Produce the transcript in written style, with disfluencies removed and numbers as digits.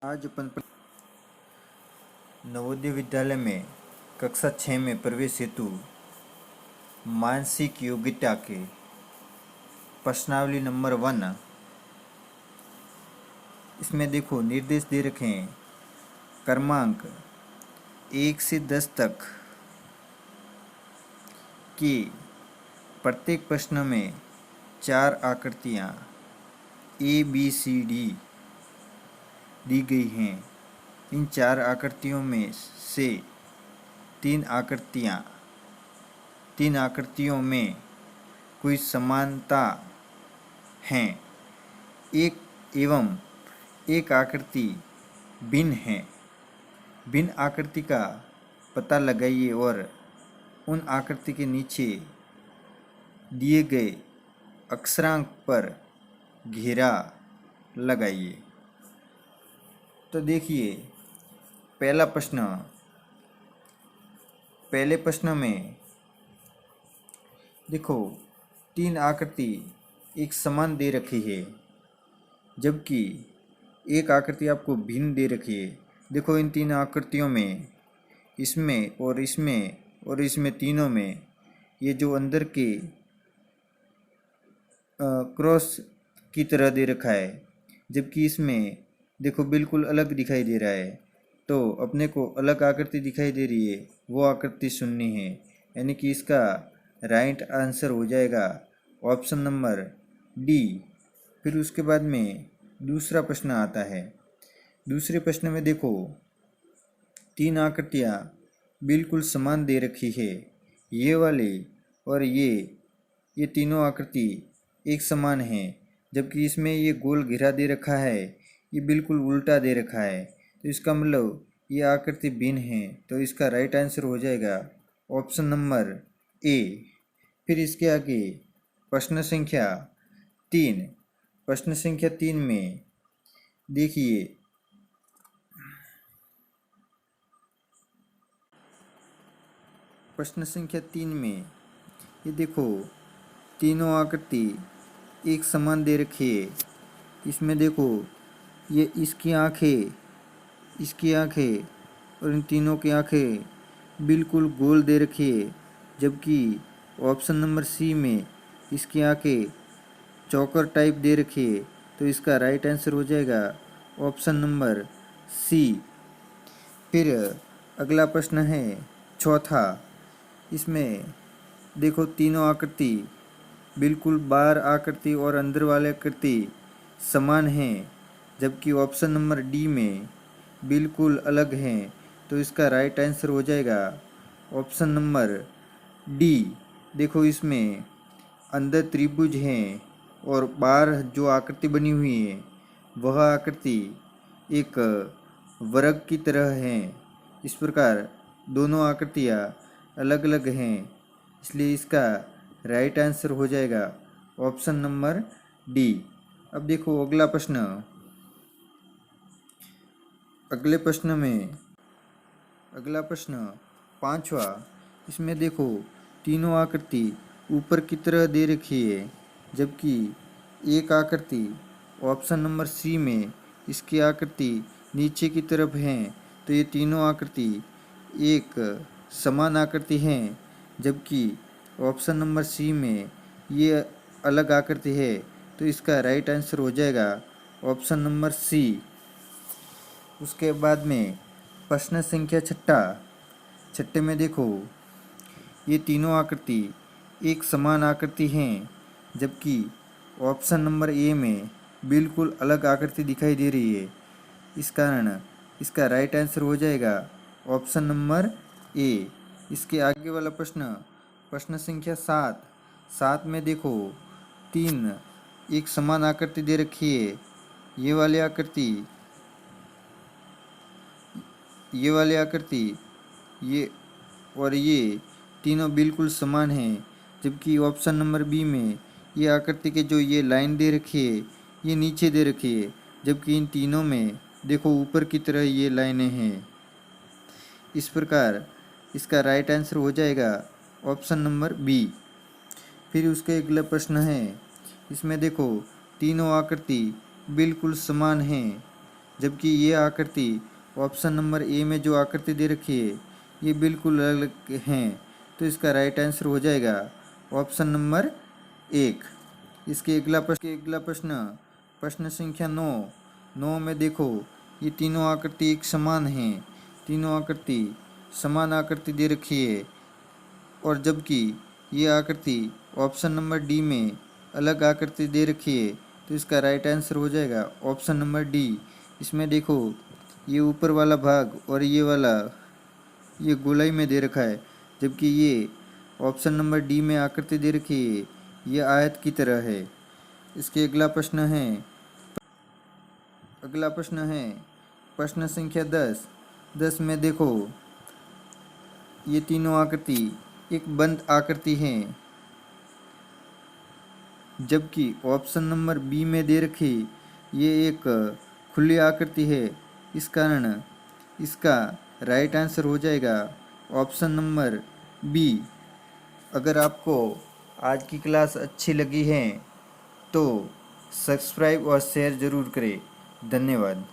आज अपन नवोदय विद्यालय में कक्षा 6 में प्रवेश हेतु मानसिक योग्यता के प्रश्नावली नंबर 1। इसमें देखो निर्देश दे रखे हैं। क्रमांक 1 से 10 तक कि प्रत्येक प्रश्न में 4 आकृतियाँ ABCD दी गई हैं। इन 4 आकृतियों में से तीन आकृतियों में कोई समानता हैं एवं एक आकृति भिन्न है। भिन्न आकृति का पता लगाइए और उन आकृति के नीचे दिए गए अक्षरांक पर घेरा लगाइए। तो देखिए पहले प्रश्न में देखो 3 आकृति एक समान दे रखी है, जबकि एक आकृति आपको भिन्न दे रखी है। देखो इन 3 आकृतियों में इसमें और इसमें तीनों में ये जो अंदर के क्रॉस की तरह दे रखा है, जबकि इसमें देखो बिल्कुल अलग दिखाई दे रहा है। तो अपने को अलग आकृति दिखाई दे रही है, वो आकृति सुननी है, यानी कि इसका राइट आंसर हो जाएगा ऑप्शन नंबर डी। फिर उसके बाद में दूसरा प्रश्न आता है। दूसरे प्रश्न में देखो 3 आकृतियाँ बिल्कुल समान दे रखी है। ये वाली और ये तीनों आकृति एक समान है, जबकि इसमें ये गोल घेरा दे रखा है, ये बिल्कुल उल्टा दे रखा है। तो इसका मतलब ये आकृति भिन्न है, तो इसका राइट आंसर हो जाएगा ऑप्शन नंबर ए। फिर इसके आगे प्रश्न संख्या 3। प्रश्न संख्या 3 में देखिए प्रश्न संख्या 3 में ये देखो तीनों आकृति एक समान दे रखी है। इसमें देखो ये इसकी आँखें और इन तीनों की आँखें बिल्कुल गोल दे रखी है, जबकि ऑप्शन नंबर सी में इसकी आँखें चौकर टाइप दे रखी है। तो इसका राइट आंसर हो जाएगा ऑप्शन नंबर सी। फिर अगला प्रश्न है चौथा। इसमें देखो तीनों आकृति बिल्कुल बाहर आकृति और अंदर वाले आकृति समान हैं, जबकि ऑप्शन नंबर डी में बिल्कुल अलग हैं। तो इसका राइट आंसर हो जाएगा ऑप्शन नंबर डी। देखो इसमें अंदर त्रिभुज हैं और बाहर जो आकृति बनी हुई है वह आकृति एक वर्ग की तरह है। इस प्रकार दोनों आकृतियाँ अलग अलग हैं, इसलिए इसका राइट आंसर हो जाएगा ऑप्शन नंबर डी। अब देखो अगला प्रश्न 5वां। इसमें देखो तीनों आकृति ऊपर की तरह दे रखी है, जबकि एक आकृति ऑप्शन नंबर सी में इसकी आकृति नीचे की तरफ है। तो ये तीनों आकृति एक समान आकृति हैं, जबकि ऑप्शन नंबर सी में ये अलग आकृति है। तो इसका राइट आंसर हो जाएगा ऑप्शन नंबर सी। उसके बाद में प्रश्न संख्या 6 में देखो ये तीनों आकृति एक समान आकृति हैं, जबकि ऑप्शन नंबर ए में बिल्कुल अलग आकृति दिखाई दे रही है। इस कारण इसका राइट आंसर हो जाएगा ऑप्शन नंबर ए। इसके आगे वाला प्रश्न संख्या 7 में देखो 3 एक समान आकृति दे रखी है। ये वाली आकृति ये और ये तीनों बिल्कुल समान हैं, जबकि ऑप्शन नंबर बी में ये आकृति के जो ये लाइन दे रखी है ये नीचे दे रखी है, जबकि इन तीनों में देखो ऊपर की तरह ये लाइनें हैं। इस प्रकार इसका राइट आंसर हो जाएगा ऑप्शन नंबर बी। फिर उसके अगला प्रश्न है। इसमें देखो तीनों आकृति बिल्कुल समान हैं, जबकि ये आकृति ऑप्शन नंबर ए में जो आकृति दे रखी है ये बिल्कुल अलग हैं। तो इसका राइट आंसर हो जाएगा ऑप्शन नंबर 1। इसके अगला प्रश्न प्रश्न संख्या 9 में देखो, ये तीनों आकृति एक समान हैं, तीनों आकृति समान आकृति दे रखी है, और जबकि ये आकृति ऑप्शन नंबर डी में अलग आकृति दे रखी है। तो इसका राइट आंसर हो जाएगा ऑप्शन नंबर डी। इसमें देखो, ये ऊपर वाला भाग और ये वाला ये गोलाई में दे रखा है, जबकि ये ऑप्शन नंबर डी में आकृति दे रखी है, ये आयत की तरह है। इसके अगला प्रश्न है प्रश्न संख्या 10 में देखो, ये तीनों आकृति एक बंद आकृति है, जबकि ऑप्शन नंबर बी में दे रखी ये एक खुली आकृति है। इस कारण इसका राइट आंसर हो जाएगा ऑप्शन नंबर बी। अगर आपको आज की क्लास अच्छी लगी है तो सब्सक्राइब और शेयर ज़रूर करें। धन्यवाद।